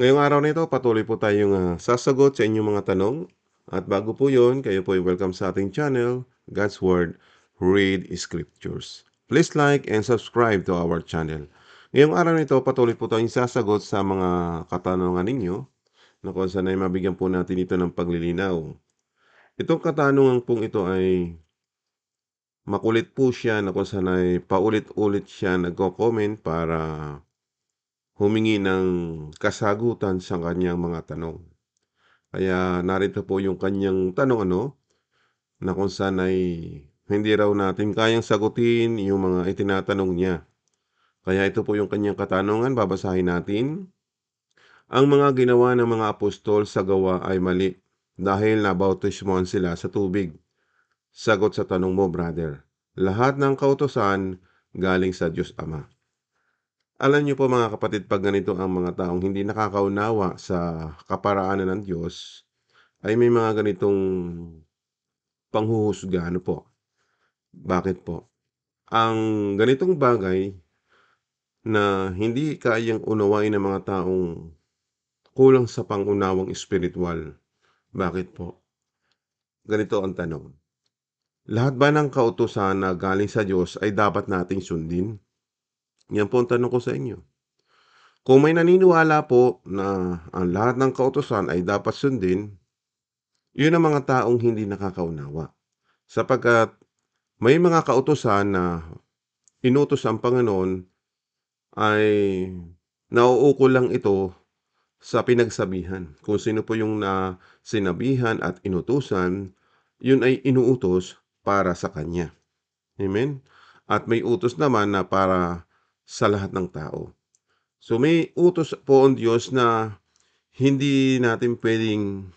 Ngayong araw na ito patuloy po tayong, sasagot sa inyong mga tanong at bago po 'yon kayo po ay welcome sa ating channel, God's Word, Read Scriptures. Please like and subscribe to our channel. Ngayong araw na ito patuloy po tayong sasagot sa mga katanungan ninyo na kung saan ay mabigyan po natin ito ng paglilinaw. Itong katanungan pong ito ay makulit po siya na kung saan ay paulit-ulit siya nagko-comment para humingi ng kasagutan sa kanyang mga tanong. Kaya narito po yung kanyang tanong na kung saan ay hindi raw natin kayang sagutin yung mga itinatanong niya. Kaya ito po yung kanyang katanungan, babasahin natin. Ang mga ginawa ng mga apostol sa gawa ay mali dahil nabautismohan sila sa tubig. Sagot sa tanong mo, brother. Lahat ng kautusan galing sa Diyos Ama. Alam niyo po mga kapatid, pag ganito ang mga taong hindi nakakaunawa sa kaparaanan ng Diyos, ay may mga ganitong panghuhusga, po. Bakit po? Ang ganitong bagay na hindi kayang unawain ng mga taong kulang sa pangunawang espiritual. Bakit po? Ganito ang tanong. Lahat ba ng kautusan na galing sa Diyos ay dapat nating sundin? Yan po ang tanong ko sa inyo. Kung may naniniwala po na ang lahat ng kautusan ay dapat sundin, yun ang mga taong hindi nakakaunawa. Sapagkat may mga kautusan na inutos ang Panginoon ay nauukol lang ito sa pinagsabihan. Kung sino po yung sinabihan at inutusan, yun ay inuutos para sa Kanya. Amen? At may utos naman na para sa lahat ng tao. So may utos po ang Diyos na hindi natin pwedeng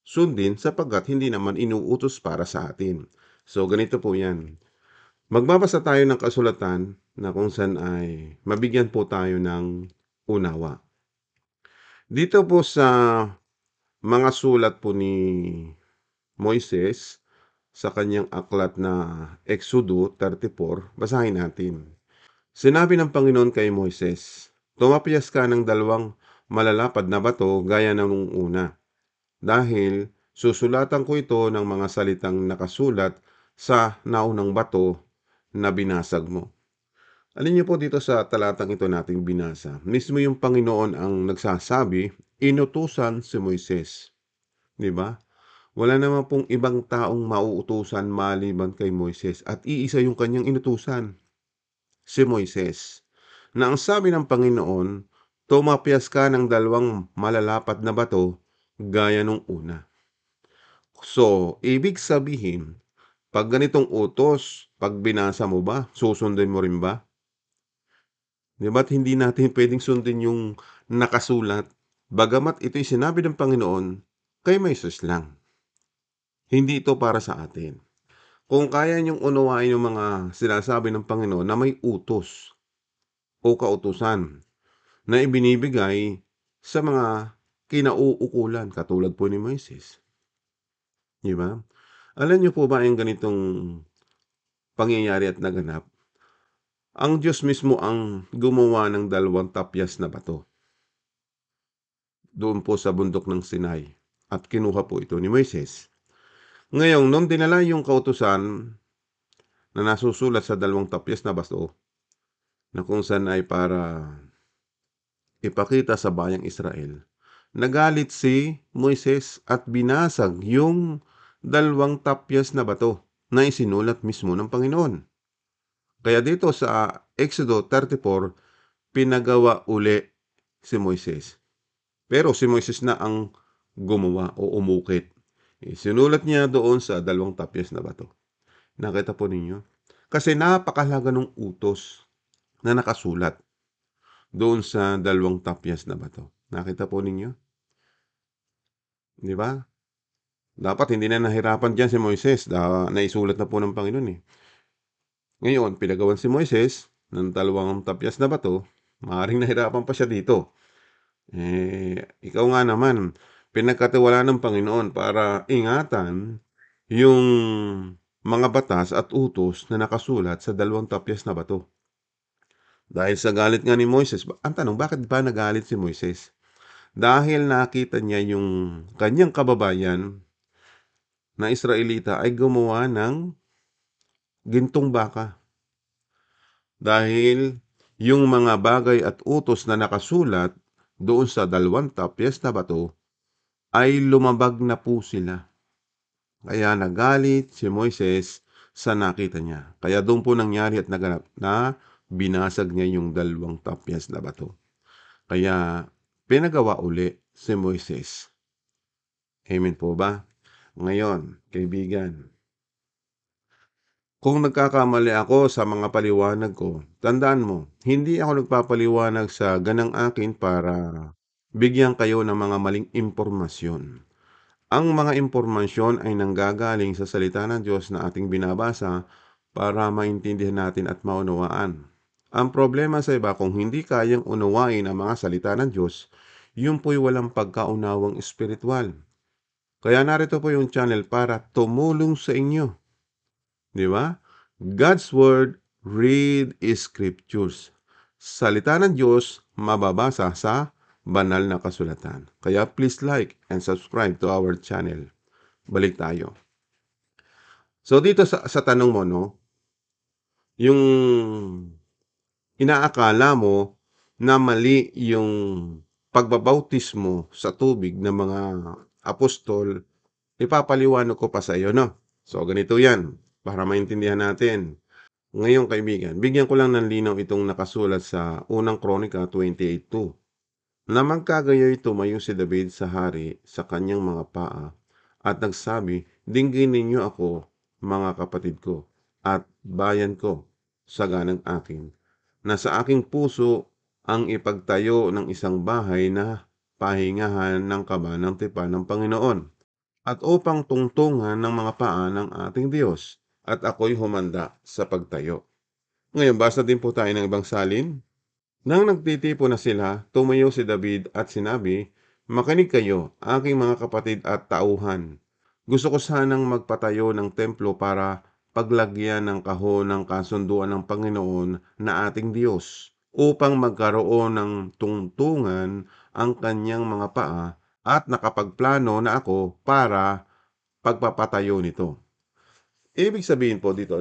sundin sapagkat hindi naman inuutos para sa atin. So ganito po yan. Magbabasa tayo ng kasulatan na kung saan ay mabigyan po tayo ng unawa. Dito po sa mga sulat po ni Moises sa kanyang aklat na Exodo 34, basahin natin. Sinabi ng Panginoon kay Moises, "Tumapyas ka ng dalawang malalapad na bato gaya ng nung una, dahil susulatan ko ito ng mga salitang nakasulat sa naunang bato na binasag mo." Alin niyo po dito sa talatang ito nating binasa, mismo yung Panginoon ang nagsasabi, inutusan si Moises. Di ba? Wala naman pong ibang taong mauutusan maliban kay Moises at iisa yung kanyang inutusan, si Moises. Na ang sabi ng Panginoon, tumapyas ka ng dalawang malalapat na bato gaya nung una. So, ibig sabihin, pag ganitong utos, pag binasa mo ba, susundin mo rin ba? Di ba't hindi natin pwedeng sundin yung nakasulat? Bagamat ito'y sinabi ng Panginoon, kay Moises lang. Hindi ito para sa atin. Kung kaya niyong unawain yung mga sinasabi ng Panginoon na may utos o kautusan na ibinibigay sa mga kinauukulan katulad po ni Moises. Di ba? Alam niyo po ba yung ganitong pangyayari at naganap? Ang Diyos mismo ang gumawa ng dalawang tapyas na bato doon po sa bundok ng Sinai at kinuha po ito ni Moises. Ngayon, nung dinala yung kautusan na nasusulat sa dalawang tapyas na bato na kung saan ay para ipakita sa bayang Israel, nagalit si Moises at binasag yung dalawang tapyas na bato na isinulat mismo ng Panginoon. Kaya dito sa Exodo 34, pinagawa uli si Moises. Pero si Moises na ang gumawa o umukit. Sinulat niya doon sa dalawang tapyas na bato. Nakita po ninyo? Kasi napakahalaga ng utos na nakasulat doon sa dalawang tapyas na bato. Nakita po ninyo? Di ba? Dapat hindi na nahirapan dyan si Moises. Naisulat na po ng Panginoon eh. Ngayon, pinagawan si Moises ng dalawang tapyas na bato. Maaaring nahirapan pa siya dito. Ikaw nga naman, pinagkatiwala ng Panginoon para ingatan yung mga batas at utos na nakasulat sa dalawang tapyas na bato. Dahil sa galit nga ni Moises, ang tanong, bakit ba nagalit si Moises? dahil nakita niya yung kanyang kababayan na Israelita ay gumawa ng gintong baka. Dahil yung mga bagay at utos na nakasulat doon sa dalawang tapyas na bato ay lumabag na po sila. Kaya nagalit si Moises sa nakita niya. Kaya doon po nangyari at naganap na binasag niya yung dalawang tapyas na bato. Kaya pinagawa uli si Moises. Amen po ba? Ngayon, kaibigan, kung nagkakamali ako sa mga paliwanag ko, tandaan mo, hindi ako nagpapaliwanag sa ganang akin para bigyan kayo ng mga maling impormasyon. Ang mga impormasyon ay nanggagaling sa salita ng Diyos na ating binabasa para maintindihan natin at maunawaan. Ang problema sa iba, kung hindi kayang unawain ang mga salita ng Diyos, yun po'y walang pagkaunawang espiritual. Kaya narito po yung channel para tumulong sa inyo. Di ba? God's Word, read Scriptures. Salita ng Diyos, mababasa sa banal na kasulatan. Kaya please like and subscribe to our channel. Balik tayo. So dito sa tanong mo, no, yung inaakala mo na mali yung pagbabautismo sa tubig ng mga apostol, ipapaliwanag ko pa sa iyo, no? So ganito yan, para maintindihan natin. Ngayon kaibigan, bigyan ko lang ng linaw itong nakasulat sa unang Kronika 28:2. Na magkagayoy tumayo si David sa hari sa kanyang mga paa at nagsabi, dinggin ninyo ako, mga kapatid ko, at bayan ko, saganang akin, na sa aking puso ang ipagtayo ng isang bahay na pahingahan ng kaba ng tipan ng Panginoon, at upang tungtungan ng mga paa ng ating Diyos, at ako'y humanda sa pagtayo. Ngayon, basa din po tayo ng ibang salin. Nang nagtitipon na sila, tumayo si David at sinabi, makinig kayo, aking mga kapatid at tauhan. Gusto ko sanang magpatayo ng templo para paglagyan ng kahon ng kasunduan ng Panginoon na ating Diyos, upang magkaroon ng tungtungan ang kanyang mga paa, at nakapagplano na ako para pagpapatayo nito. Ibig sabihin po dito,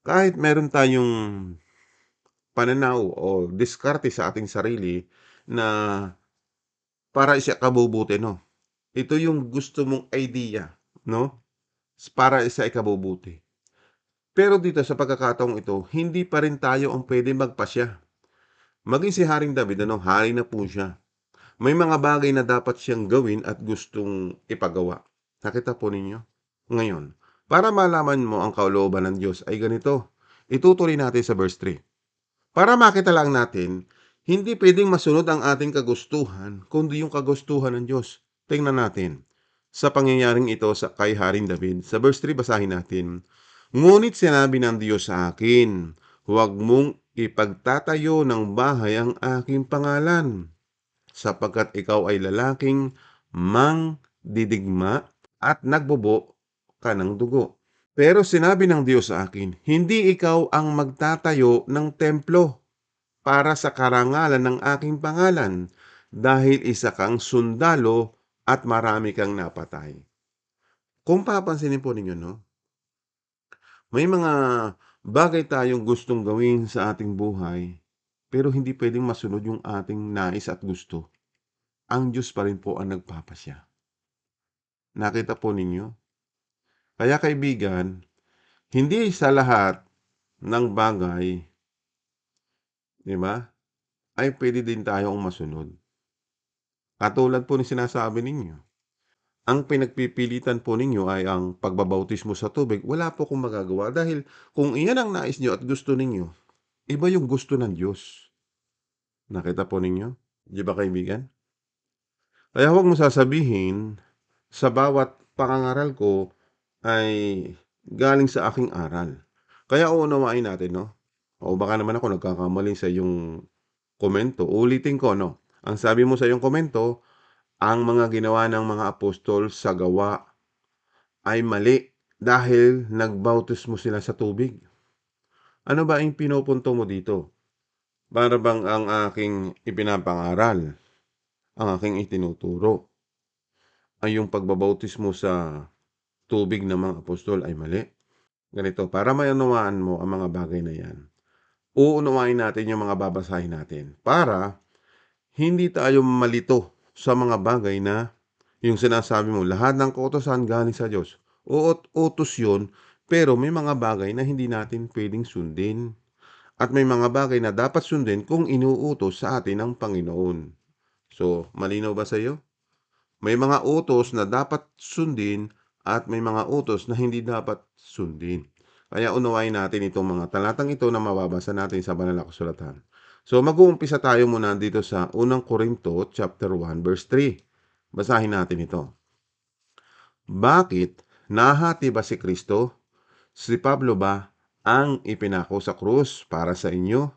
kahit meron tayong pananaw o diskarte sa ating sarili na para sa ikabubuti, no? Ito yung gusto mong idea, no? Para sa ikabubuti. Pero dito sa pagkakataong ito, hindi pa rin tayo ang pwede magpasya. Maging si Haring David, hari na po siya. May mga bagay na dapat siyang gawin at gustong ipagawa. Nakita po ninyo? Ngayon, para malaman mo ang kalooban ng Diyos ay ganito. Itutuloy natin sa verse 3. Para makita lang natin, hindi pwedeng masunod ang ating kagustuhan, kundi yung kagustuhan ng Diyos. Tingnan natin. Sa pangyayaring ito kay Haring David, sa verse 3 basahin natin, ngunit sinabi ng Diyos sa akin, huwag mong ipagtatayo ng bahay ang aking pangalan, sapagkat ikaw ay lalaking mangdidigma at nagbobo ka ng dugo. Pero sinabi ng Diyos sa akin, hindi ikaw ang magtatayo ng templo para sa karangalan ng aking pangalan, dahil isa kang sundalo at marami kang napatay. Kung papansinin po ninyo, may mga bagay tayong gustong gawin sa ating buhay, pero hindi pwedeng masunod yung ating nais at gusto. Ang Diyos pa rin po ang nagpapasya. Nakita po ninyo? Kaya kaibigan, hindi sa lahat ng bagay, di ba, ay pwede din tayong masunod. Katulad po ng sinasabi ninyo, ang pinagpipilitan po ninyo ay ang pagbabautismo sa tubig. Wala po akong magagawa dahil kung iyan ang nais nyo at gusto ninyo, iba yung gusto ng Diyos. Nakita po ninyo? Di ba kaibigan? Kaya huwag mo sasabihin sa bawat pangangaral ko ay galing sa aking aral. Kaya uunawain natin, O baka naman ako nagkakamali sa iyong komento. Ulitin ko, Ang sabi mo sa iyong komento, ang mga ginawa ng mga apostol sa gawa ay mali dahil nagbautismo sila sa tubig. Ano ba ang pinupunto mo dito? Para bang ang aking ipinapangaral ang aking itinuturo ay yung pagbabautismo sa tubig ng mga apostol ay mali. Ganito, para maunawaan mo ang mga bagay na yan, uunawain natin yung mga babasahin natin para hindi tayo malito sa mga bagay na yung sinasabi mo, lahat ng kautusan galing sa Diyos. Oo, utos yun, pero may mga bagay na hindi natin pwedeng sundin. At may mga bagay na dapat sundin kung inuutos sa atin ng Panginoon. So, malinaw ba sa iyo? May mga utos na dapat sundin at may mga utos na hindi dapat sundin. Kaya unawain natin itong mga talatang ito na mababasa natin sa banal na kasulatan. So mag-uumpisa tayo muna dito sa unang Korinto chapter 1 verse 3. Basahin natin ito. Bakit nahati ba si Kristo? Si Pablo ba ang ipinako sa krus para sa inyo?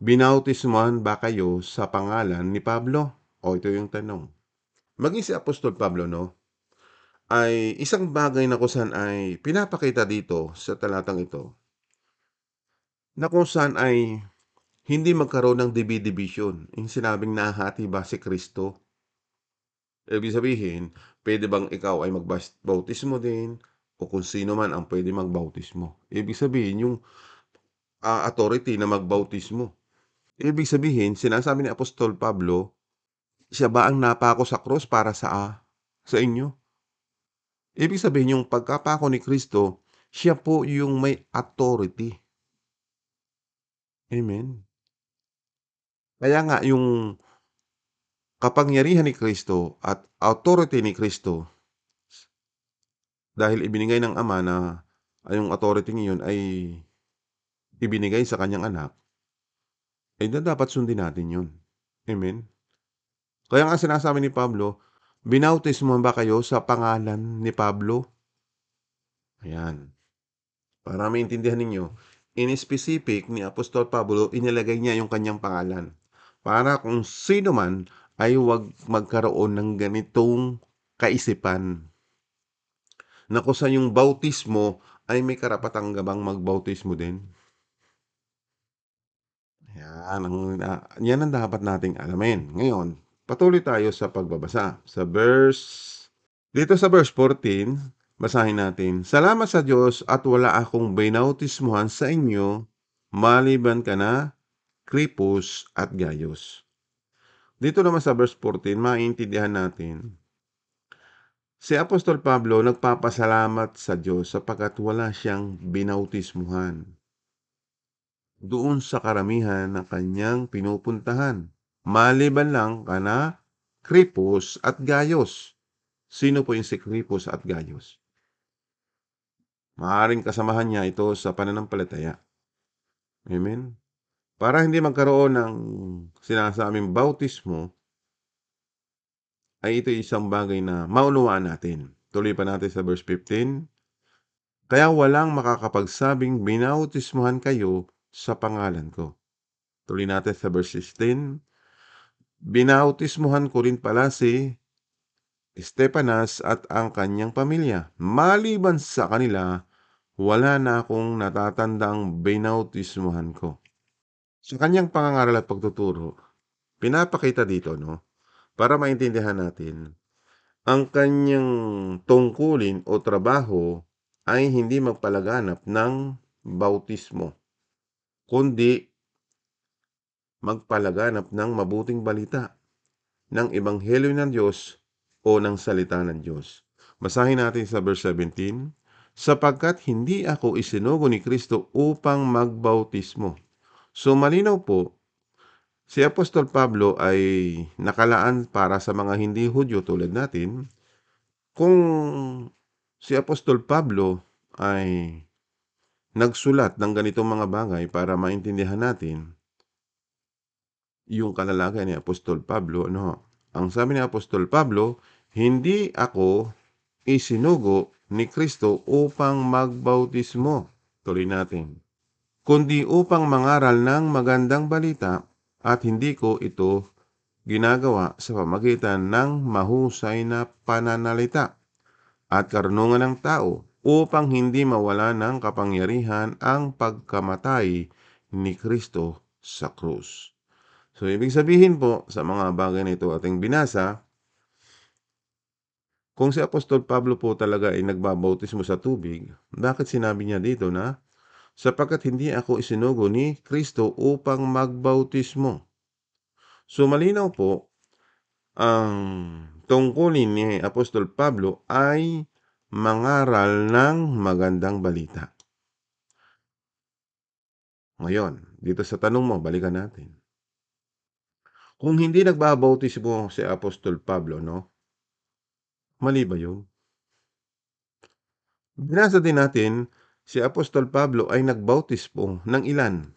Binautismuhan ba kayo sa pangalan ni Pablo? O ito yung tanong. Maging si Apostol Pablo, no, ay isang bagay na kung saan ay pinapakita dito sa talatang ito na kung saan ay hindi magkaroon ng division. Yung sinabing nahati ba si Kristo? Ibig sabihin, pwede bang ikaw ay magbautismo din o kung sino man ang pwede magbautismo? Ibig sabihin, yung authority na magbautismo. Ibig sabihin, sinasabi ni Apostol Pablo, siya ba ang napako sa krus para sa inyo? Ibig sabihin, yung pagkapako ni Kristo, siya po yung may authority. Amen. Kaya nga yung kapangyarihan ni Kristo at authority ni Kristo, dahil ibinigay ng Ama na yung authority niyon ay ibinigay sa kanyang anak, ay dapat sundin natin yun. Amen. Kaya nga sinasabi ni Pablo, binautismo ba kayo sa pangalan ni Pablo? Ayan. Para maintindihan ninyo, in specific ni Apostol Pablo, inilagay niya yung kanyang pangalan. Para kung sino man ay huwag magkaroon ng ganitong kaisipan na kung sa yung bautismo ay may karapatang gabang magbautismo din. Yan ang dapat nating alamin. Ngayon, patuloy tayo sa pagbabasa. Dito sa verse 14, basahin natin. Salamat sa Diyos at wala akong binautismuhan sa inyo maliban ka na Kripos at Gayos. Dito naman sa verse 14, maintindihan natin. Si Apostol Pablo nagpapasalamat sa Diyos sapagkat wala siyang binautismuhan doon sa karamihan ng kanyang pinupuntahan. Maliban lang kana Kripos at Gayos. Sino po yung si Kripos at Gayos? Maaaring kasamahan niya ito sa pananampalataya. Amen? Para hindi magkaroon ng sinasabing bautismo, ay ito isang bagay na maunawaan natin. Tuloy pa natin sa verse 15. Kaya walang makakapagsabing binautismuhan kayo sa pangalan ko. Tuloy natin sa verse 16. Binautismuhan ko rin pala si Estepanas at ang kanyang pamilya. Maliban sa kanila, wala na akong natatandang binautismuhan ko. Sa kanyang pangangaral at pagtuturo, pinapakita dito, no, para maintindihan natin, ang kanyang tungkulin o trabaho ay hindi magpalaganap ng bautismo, kundi magpalaganap ng mabuting balita ng Ebanghelyo ng Diyos o ng salita ng Diyos. Basahin natin sa verse 17, sapagkat hindi ako isinugo ni Kristo upang magbautismo. So malinaw po, si Apostol Pablo ay nakalaan para sa mga hindi Hudyo tulad natin. Kung si Apostol Pablo ay nagsulat ng ganitong mga bagay para maintindihan natin yung kalalagayan ni Apostol Pablo, ano? Ang sabi ni Apostol Pablo, hindi ako isinugo ni Kristo upang magbautismo. Tuloy natin. Kundi upang mangaral ng magandang balita at hindi ko ito ginagawa sa pamagitan ng mahusay na pananalita at karunungan ng tao upang hindi mawala ng kapangyarihan ang pagkamatay ni Kristo sa krus. So, ibig sabihin po sa mga bagay na ito ating binasa, kung si Apostol Pablo po talaga ay nagbabautismo sa tubig, bakit sinabi niya dito na, "Sapagkat hindi ako isinugo ni Kristo upang magbautismo." So, malinaw po ang tungkulin ni Apostol Pablo ay mangaral ng magandang balita. Ngayon, dito sa tanong mo, balikan natin. Kung hindi nagbabautismo si Apostol Pablo, no? Mali ba yun? Binasa din natin, si Apostol Pablo ay nagbautismo ng ilan?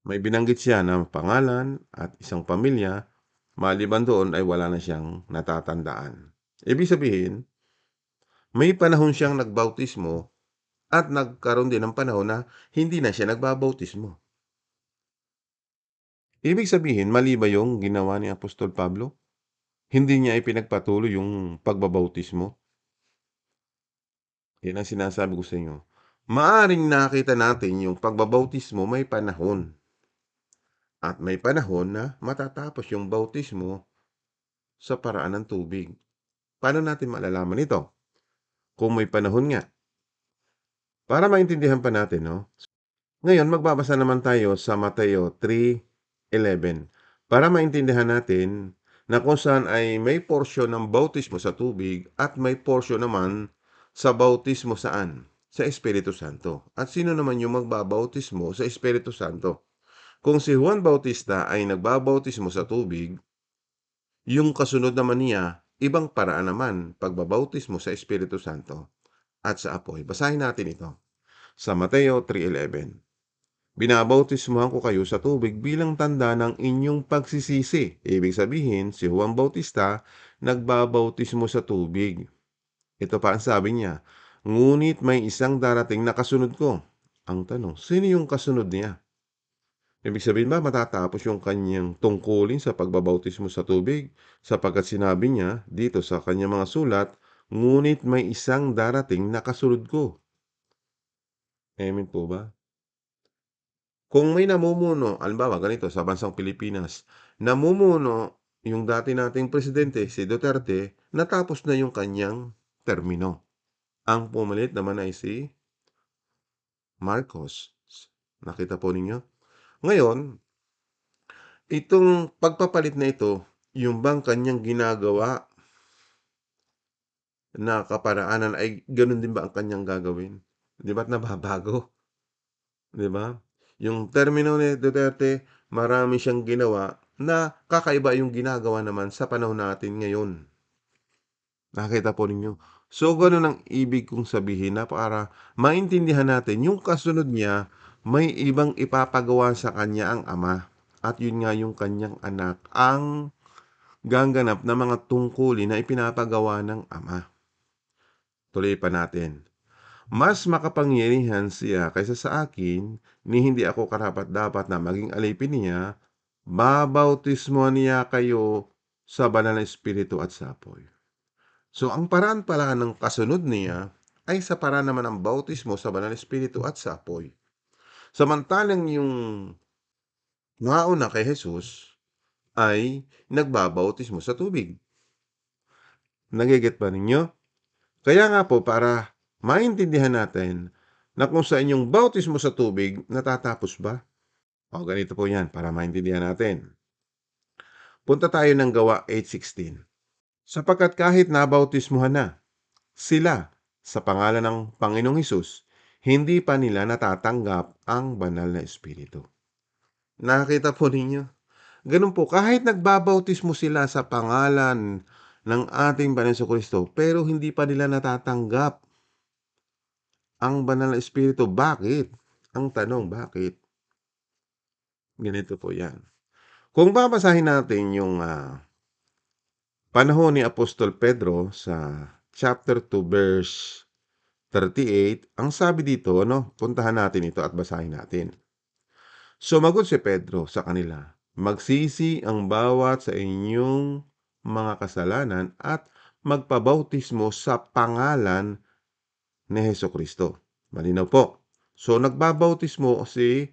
May binanggit siya na pangalan at isang pamilya, maliban doon ay wala na siyang natatandaan. Ibig sabihin, may panahon siyang nagbautismo at nagkaroon din ng panahon na hindi na siya nagbabautismo. Ibig sabihin, mali ba yung ginawa ni Apostol Pablo? Hindi niya ipinagpatuloy yung pagbabautismo? Yan ang sinasabi ko sa inyo. Maaring nakita natin yung pagbabautismo may panahon. At may panahon na matatapos yung bautismo sa paraan ng tubig. Paano natin malalaman ito? Kung may panahon nga. Para maintindihan pa natin, no? Ngayon, magbabasa naman tayo sa Mateo 3:11 para maintindihan natin na kung saan ay may porsyon ng bautismo sa tubig at may porsyon naman sa bautismo saan? Sa Espiritu Santo. At sino naman yung magbabautismo sa Espiritu Santo? Kung si Juan Bautista ay nagbabautismo sa tubig, yung kasunod naman niya, ibang paraan naman, pagbabautismo sa Espiritu Santo at sa apoy. Basahin natin ito sa Mateo 3:11. Binabautismuhan ko kayo sa tubig bilang tanda ng inyong pagsisisi. Ibig sabihin, si Juan Bautista nagbabautismo sa tubig. Ito pa ang sabi niya, ngunit may isang darating na kasunod ko. Ang tanong, sino yung kasunod niya? Ibig sabihin ba matatapos yung kanyang tungkulin sa pagbabautismo sa tubig? Sapagkat sinabi niya dito sa kanyang mga sulat, ngunit may isang darating na kasunod ko. Amen po ba? Kung may namumuno, halimbawa ganito sa bansang Pilipinas, namumuno yung dati nating presidente, si Duterte, natapos na yung kanyang termino. Ang pumalit naman ay si Marcos. Nakita po ninyo? Ngayon, itong pagpapalit na ito, yung bang kanyang ginagawa na kaparaanan ay ganun din ba ang kanyang gagawin? Di ba't nababago? Di ba? Yung termino ni Duterte, marami siyang ginawa na kakaiba yung ginagawa naman sa panahon natin ngayon. Nakita po ninyo? So, ganun ang ibig kong sabihin na para maintindihan natin yung kasunod niya, may ibang ipapagawa sa kanya ang ama. At yun nga yung kanyang anak ang gaganap na mga tungkulin na ipinapagawa ng ama. Tuloy pa natin. Mas makapangyarihan siya kaysa sa akin, ni hindi ako karapat-dapat na maging alipin niya, babautismuhan niya kayo sa banal na Espiritu at sa apoy. So, ang paraan pala ng kasunod niya ay sa paraan naman ng bautismo sa banal na Espiritu at sa apoy. Samantalang yung nauna kay Jesus ay nagbabautismo sa tubig. Nagiget ba ninyo? Kaya nga po, para maintindihan natin na kung sa inyong bautismo sa tubig, natatapos ba? O, ganito po yan para maintindihan natin. Punta tayo ng Gawa 8:16. Sapagkat kahit nabautismuhan na sila sa pangalan ng Panginoong Hesus, hindi pa nila natatanggap ang banal na Espiritu. Nakita po ninyo? Ganun po, kahit nagbabautismo sila sa pangalan ng ating Panginoong Kristo, pero hindi pa nila natatanggap ang banal na Espiritu. Bakit? Ang tanong, bakit? Ganito po yan. Kung babasahin natin yung panahon ni Apostol Pedro sa chapter 2 verse 38, ang sabi dito, puntahan natin ito at basahin natin. Sumagot si Pedro sa kanila, magsisi ang bawat sa inyong mga kasalanan at magpabautismo sa pangalan ni Hesukristo. Malinaw po. So, nagbabautismo si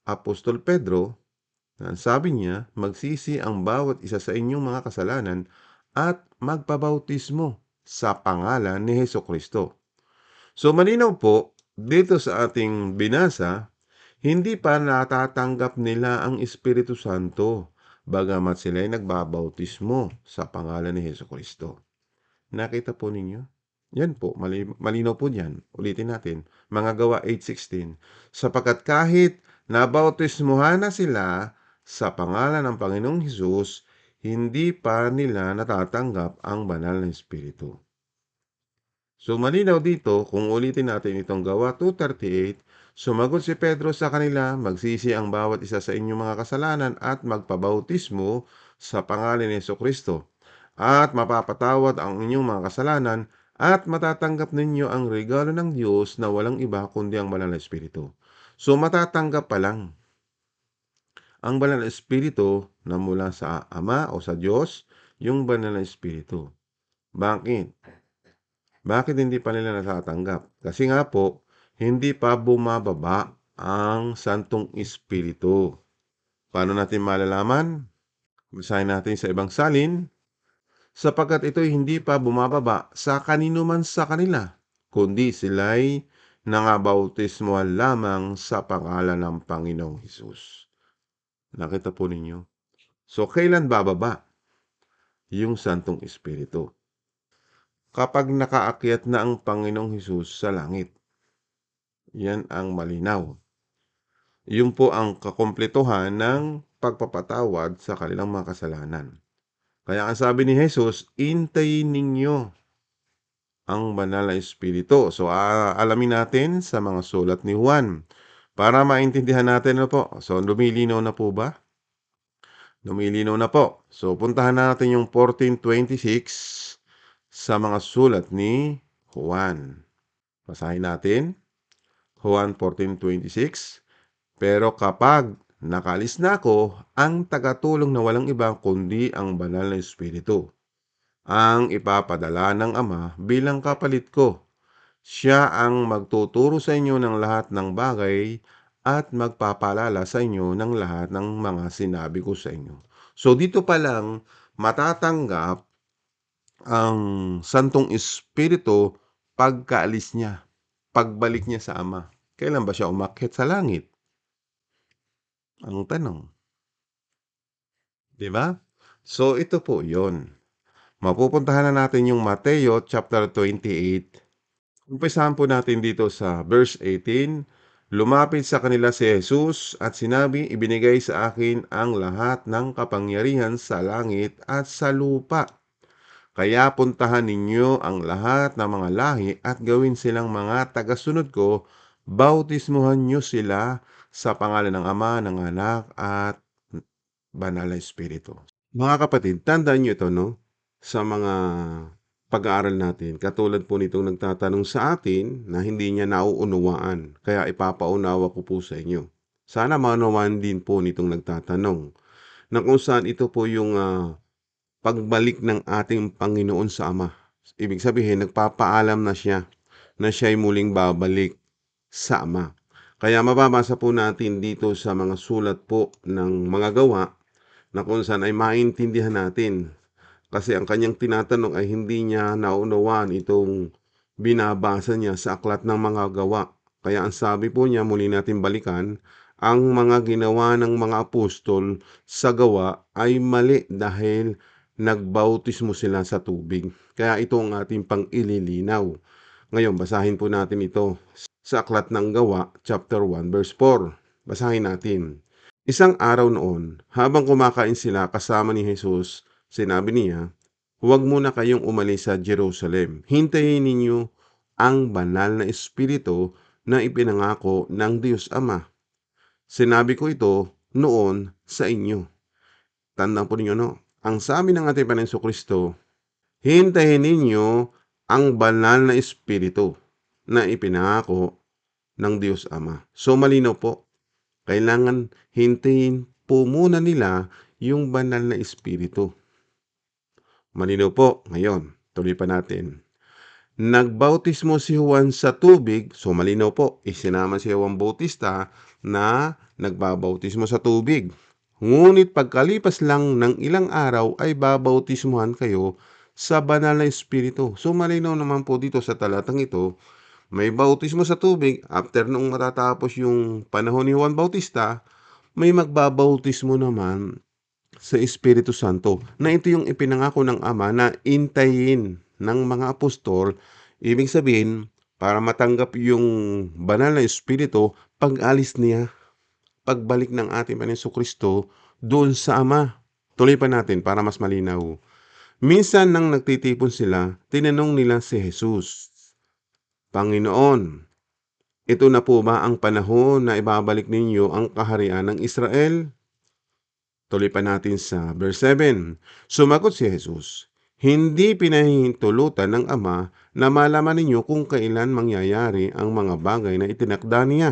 Apostol Pedro Sabi niya, magsisi ang bawat isa sa inyong mga kasalanan at magpabautismo sa pangalan ni Hesukristo. So malinaw po, dito sa ating binasa, hindi pa natatanggap nila ang Espiritu Santo, bagamat sila'y nagbabautismo sa pangalan ni Hesukristo. Nakita po ninyo? Yan po, malinaw po diyan. Ulitin natin, Mga Gawa 8:16. Sapagkat kahit nabautismuhan na sila sa pangalan ng Panginoong Hesus, hindi pa nila natatanggap ang banal na Espiritu. So malinaw dito, kung ulitin natin itong Gawa 2:38, sumagot si Pedro sa kanila, magsisi ang bawat isa sa inyong mga kasalanan at magpabautismo sa pangalan ni Hesukristo, at mapapatawad ang inyong mga kasalanan at matatanggap ninyo ang regalo ng Diyos na walang iba kundi ang banal na Espiritu. So matatanggap pa lang ang banal na Espiritu na mula sa Ama o sa Diyos, yung banal na Espiritu. Bakit? Bakit hindi pa nila natatanggap? Kasi nga po, hindi pa bumababa ang Santong Espiritu. Paano natin malalaman? Basahin natin sa ibang salin, sapagkat ito'y hindi pa bumababa sa kanino man sa kanila, kundi sila'y nangabautismuhan lamang sa pangalan ng Panginoong Hesus. Nakita po ninyo? So, kailan bababa yung Santong Espiritu? Kapag nakaakyat na ang Panginoong Hesus sa langit. Yan ang malinaw. Yun po ang kakumpletuhan ng pagpapatawad sa kanilang mga kasalanan. Kaya ang sabi ni Jesus, intayin ninyo ang banal na Espiritu. So, alamin natin sa mga sulat ni Juan para maintindihan natin na po. So, lumilinaw na po ba? Lumilinaw na po. So, puntahan natin yung 14:26 sa mga sulat ni Juan. Basahin natin. Juan 14:26. Pero kapag nakalis na ako, ang tagatulong na walang iba kundi ang banal na Espiritu, ang ipapadala ng Ama bilang kapalit ko. Siya ang magtuturo sa inyo ng lahat ng bagay at magpapaalala sa inyo ng lahat ng mga sinabi ko sa inyo. So dito pa lang matatanggap ang Santong Espiritu pagkaalis niya, pagbalik niya sa Ama. Kailan ba siya umakyat sa langit? Ang tanong, 'di ba? So ito po 'yon. Mapupuntahan na natin yung Mateo chapter 28. Umpisahan po natin dito sa verse 18. Lumapit sa kanila si Jesus at sinabi, ibinigay sa akin ang lahat ng kapangyarihan sa langit at sa lupa. Kaya puntahan ninyo ang lahat ng mga lahi at gawin silang mga tagasunod ko. Bautismuhan nyo sila sa pangalan ng Ama, ng Anak at Banal na Espiritu. Mga kapatid, tandaan nyo ito, no? Sa mga pag-aaral natin, katulad po nitong nagtatanong sa atin na hindi niya nauunawaan, kaya ipapaunawa ko po sa inyo. Sana maunawaan din po nitong nagtatanong na kung saan ito po yung pagbalik ng ating Panginoon sa Ama. Ibig sabihin, nagpapaalam na siya na siya'y muling babalik sa Ama. Kaya mababasa po natin dito sa mga sulat po ng mga gawa na kung saan ay maintindihan natin. Kasi ang kanyang tinatanong ay hindi niya naunawaan itong binabasa niya sa aklat ng mga gawa. Kaya ang sabi po niya, muli natin balikan, ang mga ginawa ng mga apostol sa gawa ay mali dahil nagbautismo sila sa tubig. Kaya ito ang ating pang-ililinaw. Ngayon, basahin po natin ito sa aklat ng gawa, chapter 1, verse 4. Basahin natin. Isang araw noon, habang kumakain sila kasama ni Jesus, sinabi niya, huwag muna kayong umalis sa Jerusalem. Hintayin ninyo ang banal na Espiritu na ipinangako ng Diyos Ama. Sinabi ko ito noon sa inyo. Tandaan po ninyo, no? Ang sabi ng ating Panginoon Kristo, hintayin ninyo ang banal na Espiritu na ipinangako ng Diyos Ama. So malinaw po, kailangan hintayin po muna nila yung banal na Espiritu. Malinaw po. Ngayon, tuloy pa natin. Nagbautismo si Juan sa tubig. So malinaw po, isinama si Juan Bautista na nagbabautismo sa tubig. Ngunit pagkalipas lang ng ilang araw ay babautismuhan kayo sa banal na espiritu. So malinaw naman po dito sa talatang ito, may bautismo sa tubig after nung matatapos yung panahon ni Juan Bautista, may magbabautismo naman sa Espiritu Santo na ito yung ipinangako ng Ama na intayin ng mga apostol. Ibig sabihin, para matanggap yung banal na Espiritu, pag-alis niya, pagbalik ng ating Panginoon Kristo doon sa Ama. Tuloy pa natin para mas malinaw. Minsan nang nagtitipon sila, tinanong nila si Jesus, Panginoon, ito na po ba ang panahon na ibabalik ninyo ang kaharian ng Israel? Tuloy pa natin sa verse 7. Sumagot si Jesus, hindi pinahihintulutan ng Ama na malaman ninyo kung kailan mangyayari ang mga bagay na itinakda niya.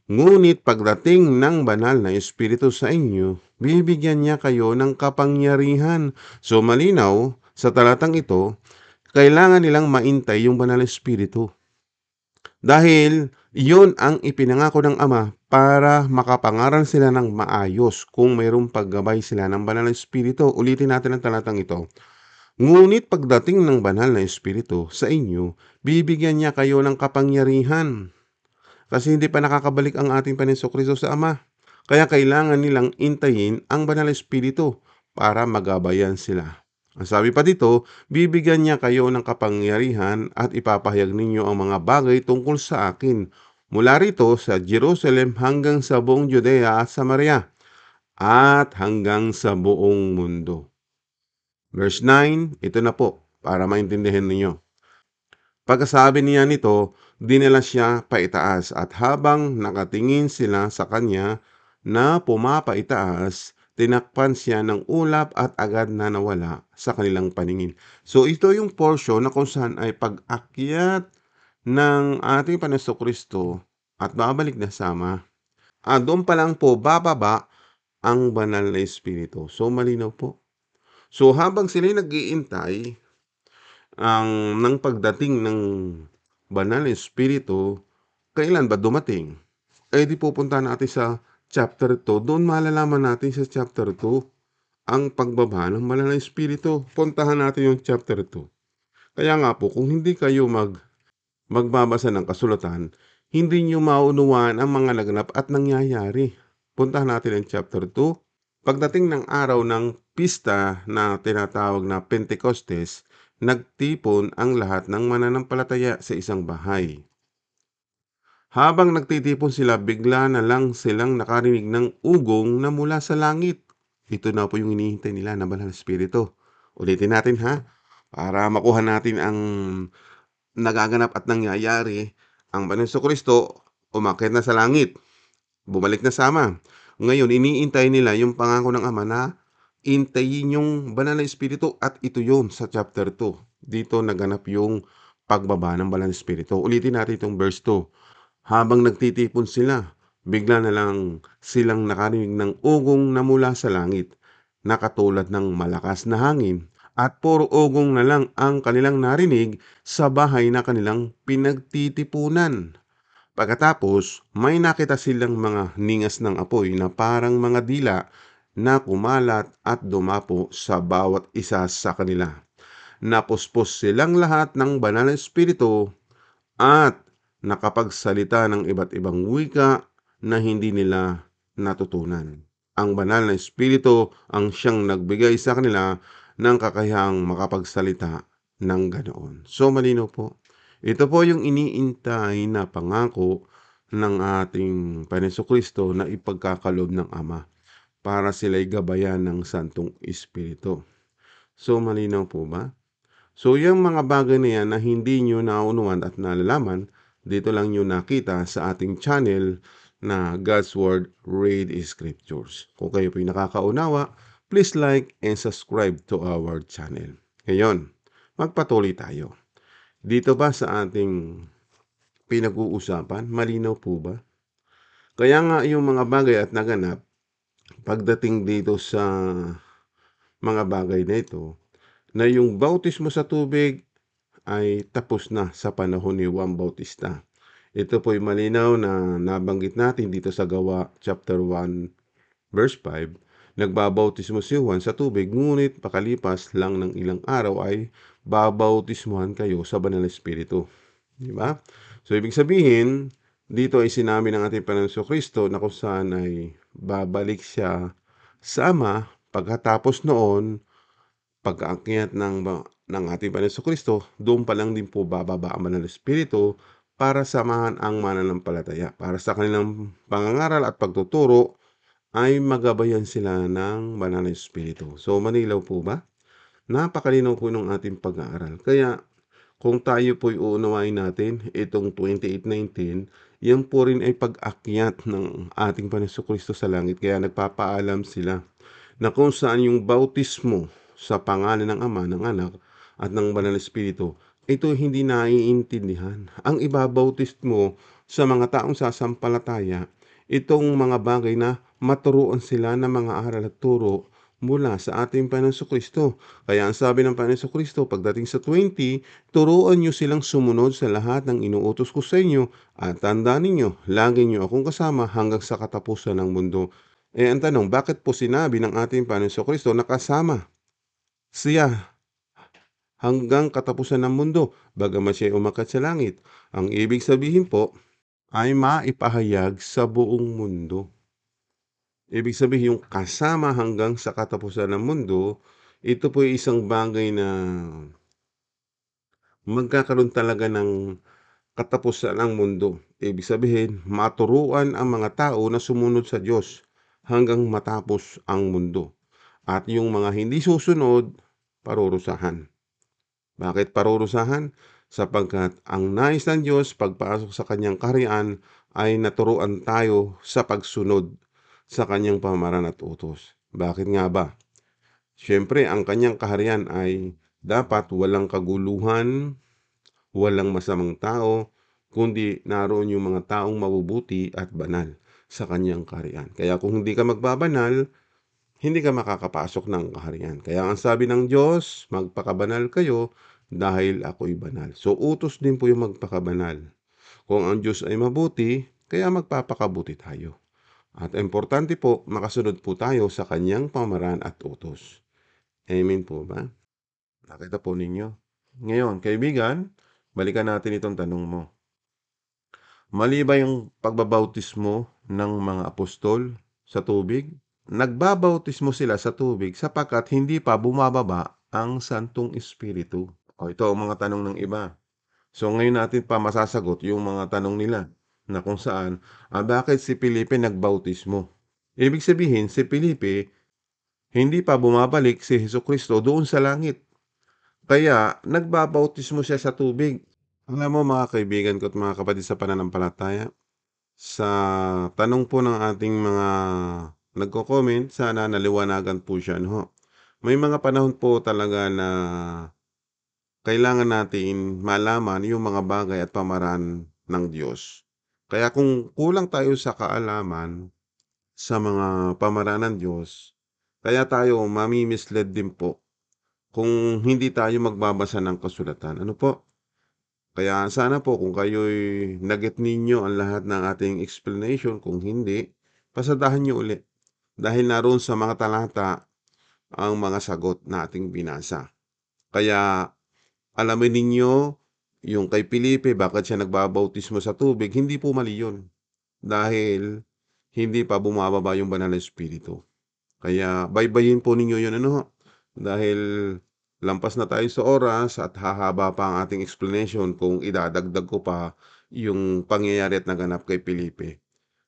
Ngunit pagdating ng banal na Espiritu sa inyo, bibigyan niya kayo ng kapangyarihan. So malinaw, sa talatang ito, kailangan nilang maintay yung banal na Espiritu. Dahil yun ang ipinangako ng Ama para makapangaral sila ng maayos kung mayroong paggabay sila ng banal na Espiritu. Ulitin natin ang talatang ito. Ngunit pagdating ng banal na Espiritu sa inyo, bibigyan niya kayo ng kapangyarihan. Kasi hindi pa nakakabalik ang ating Panginoon Kristo sa Ama. Kaya kailangan nilang intayin ang banal na Espiritu para magabayan sila. Ang sabi pa dito, bibigyan niya kayo ng kapangyarihan at ipapahayag ninyo ang mga bagay tungkol sa akin. Mula rito sa Jerusalem hanggang sa buong Judea at Samaria at hanggang sa buong mundo. Verse 9, ito na po para maintindihan ninyo. Pagkasabi niya nito, dinala siya paitaas at habang nakatingin sila sa kanya na pumapaitaas, tinakpan siya ng ulap at agad na nawala sa kanilang paningin. So ito yung portion na kung saan ay pag-akyat ng ating Panginoon Kristo at babalik na sama. Doon pa lang po bababa ang banal na Espiritu. So malinaw po. So habang sila nag-iintay ng pagdating ng banal na Espiritu, kailan ba dumating? Di pupunta natin sa chapter 2. Doon malalaman natin sa chapter 2 ang pagbaba ng banal na Espiritu. Puntahan natin yung chapter 2. Kaya nga po, kung hindi kayo magbabasa ng kasulatan, hindi nyo maunawaan ang mga laganap at nangyayari. Puntahan natin ang chapter 2. Pagdating ng araw ng pista na tinatawag na Pentecostes, nagtipon ang lahat ng mananampalataya sa isang bahay. Habang nagtitipon sila, bigla na lang silang nakarinig ng ugong na mula sa langit. Ito na po yung hinihintay nila na banal na Espiritu. Ulitin natin ha, para makuha natin ang nagaganap at nangyayari. Ang Panginoon Kristo umakyat na sa langit, bumalik na sa Ama. Ngayon, iniintay nila yung pangako ng Ama na intayin yung banal na Espiritu at ito yun sa chapter 2. Dito naganap yung pagbaba ng banal na Espiritu. Ulitin natin itong verse 2. Habang nagtitipon sila, bigla na lang silang nakarinig ng ugong na mula sa langit na katulad ng malakas na hangin at puro ugong na lang ang kanilang narinig sa bahay na kanilang pinagtitipunan. Pagkatapos, may nakita silang mga ningas ng apoy na parang mga dila na kumalat at dumapo sa bawat isa sa kanila. Napuspos silang lahat ng banal na espiritu at nakapagsalita ng iba't ibang wika na hindi nila natutunan. Ang banal na espiritu ang siyang nagbigay sa kanila ng kakayahang makapagsalita ng ganoon. So malinaw po. Ito po yung iniintay na pangako ng ating Panginoon Kristo na ipagkakalob ng Ama para sila'y gabayan ng Santong Espiritu. So malinaw po ba? So yung mga bagay na yan na hindi nyo naunuan at nalalaman, dito lang nyo nakita sa ating channel na God's Word Read Scriptures. Kung kayo po'y nakakaunawa, please like and subscribe to our channel. Ngayon, magpatuloy tayo. Dito ba sa ating pinag-uusapan, malinaw po ba? Kaya nga yung mga bagay at naganap, pagdating dito sa mga bagay na ito, na yung bautismo sa tubig ay tapos na sa panahon ni Juan Bautista. Ito po'y malinaw na nabanggit natin dito sa Gawa chapter 1 Verse 5, nagbabautismo si Juan sa tubig, ngunit pakalipas lang ng ilang araw ay babautismuhan kayo sa Banal na Espiritu. Di ba? So, ibig sabihin, dito ay sinabi ng ating Panginoong Jesucristo na kung saan ay babalik siya sa Ama pagkatapos noon, pagkaakyat ng ating Panginoong Jesucristo, doon pa lang din po bababa ang Banal na Espiritu para samahan ang mananampalataya. Para sa kanilang pangangaral at pagtuturo ay magabayan sila ng Banal na Espiritu. So, manilaw po ba? Napakalinaw po ng ating pag-aaral. Kaya kung tayo po'y uunawain natin itong 28:19, yan po rin ay pag-akyat ng ating Panginoong Jesucristo sa langit. Kaya nagpapaalam sila na kung saan yung bautismo sa pangalan ng Ama, ng Anak, at ng Banal na Espiritu, ito hindi naiintindihan. Ang ibabautismo sa mga taong sasampalataya, itong mga bagay na maturuan sila ng mga aral at turo mula sa ating Panginoong Jesucristo. Kaya ang sabi ng Panginoong Jesucristo pagdating sa 20, turuan nyo silang sumunod sa lahat ng inuutos ko sa inyo at tandaan ninyo, lagi nyo akong kasama hanggang sa katapusan ng mundo. Ang tanong, bakit po sinabi ng ating Panginoong Jesucristo na kasama siya hanggang katapusan ng mundo, bagamat siya umakyat sa langit? Ang ibig sabihin po ay maipahayag sa buong mundo. Ibig sabihin yung kasama hanggang sa katapusan ng mundo, ito po ay isang bagay na magkakaroon talaga ng katapusan ng mundo. Ibig sabihin, maturuan ang mga tao na sumunod sa Diyos hanggang matapos ang mundo. At yung mga hindi susunod, parurusahan. Bakit parurusahan? Sapagkat ang nais ng Diyos pagpasok sa kanyang kaharian ay naturuan tayo sa pagsunod sa kanyang pamamaraan at utos. Bakit nga ba? Siyempre, ang kanyang kaharian ay dapat walang kaguluhan, walang masamang tao, kundi naroon yung mga taong mabubuti at banal sa kanyang kaharian. Kaya kung hindi ka magbabanal, hindi ka makakapasok ng kaharian. Kaya ang sabi ng Diyos, magpakabanal kayo dahil ako'y banal. So, utos din po yung magpakabanal. Kung ang Diyos ay mabuti, kaya magpapakabuti tayo. At importante po, makasunod po tayo sa kanyang pamamaraan at utos. Amen po ba? Nakita po ninyo. Ngayon, kaibigan, balikan natin itong tanong mo. Mali ba yung pagbabautismo ng mga apostol sa tubig? Nagbabautismo sila sa tubig sapagkat hindi pa bumababa ang Santong Espiritu. O ito ang mga tanong ng iba. So ngayon natin pa masasagot yung mga tanong nila na kung saan, bakit si Felipe nagbautismo? Ibig sabihin, si Felipe hindi pa bumabalik si Jesucristo doon sa langit. Kaya nagbabautismo siya sa tubig. Alam mo mga kaibigan ko at mga kapatid sa pananampalataya, sa tanong po ng ating mga nagko-comment, sana naliwanagan po siya, no? May mga panahon po talaga na kailangan natin malaman yung mga bagay at pamaraan ng Diyos. Kaya kung kulang tayo sa kaalaman sa mga pamaraan ng Diyos, kaya tayo mami-misled din po kung hindi tayo magbabasa ng kasulatan. Ano po? Kaya sana po kung kayo'y naget ninyo ang lahat ng ating explanation, kung hindi, pasadahan nyo ulit. Dahil naroon sa mga talata ang mga sagot na ating binasa. Kaya alamin ninyo yung kay Felipe, bakit siya nagbabautismo sa tubig, hindi po mali yun. Dahil hindi pa bumababa yung Banal na Espiritu. Kaya baybayin po ninyo yun, ano? Dahil lampas na tayo sa oras at hahaba pa ang ating explanation kung idadagdag ko pa yung pangyayari at naganap kay Felipe.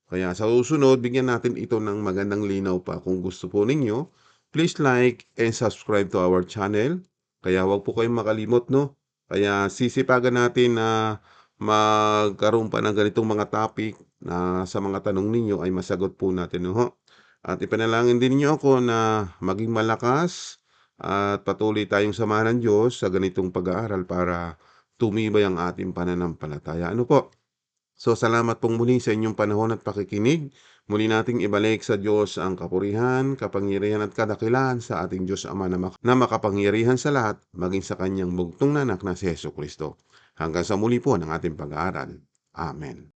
Kaya sa susunod, bigyan natin ito ng magandang linaw pa. Kung gusto po ninyo, please like and subscribe to our channel. Kaya wag po kayong makalimot, no? Kaya sisipagan natin na magkaroon pa ng ganitong mga topic na sa mga tanong ninyo ay masagot po natin, no? At ipanalangin din niyo ako na maging malakas at patuloy tayong samahan ng Diyos sa ganitong pag-aaral para tumibay ang ating pananampalataya. Ano po? So, salamat pong muli sa inyong panahon at pakikinig. Muli nating ibalik sa Diyos ang kapurihan, kapangyarihan at kadakilaan sa ating Diyos Ama na makapangyarihan sa lahat, maging sa kanyang bugtong na anak na si Jesucristo. Hanggang sa muli po ng ating pag-aaral. Amen.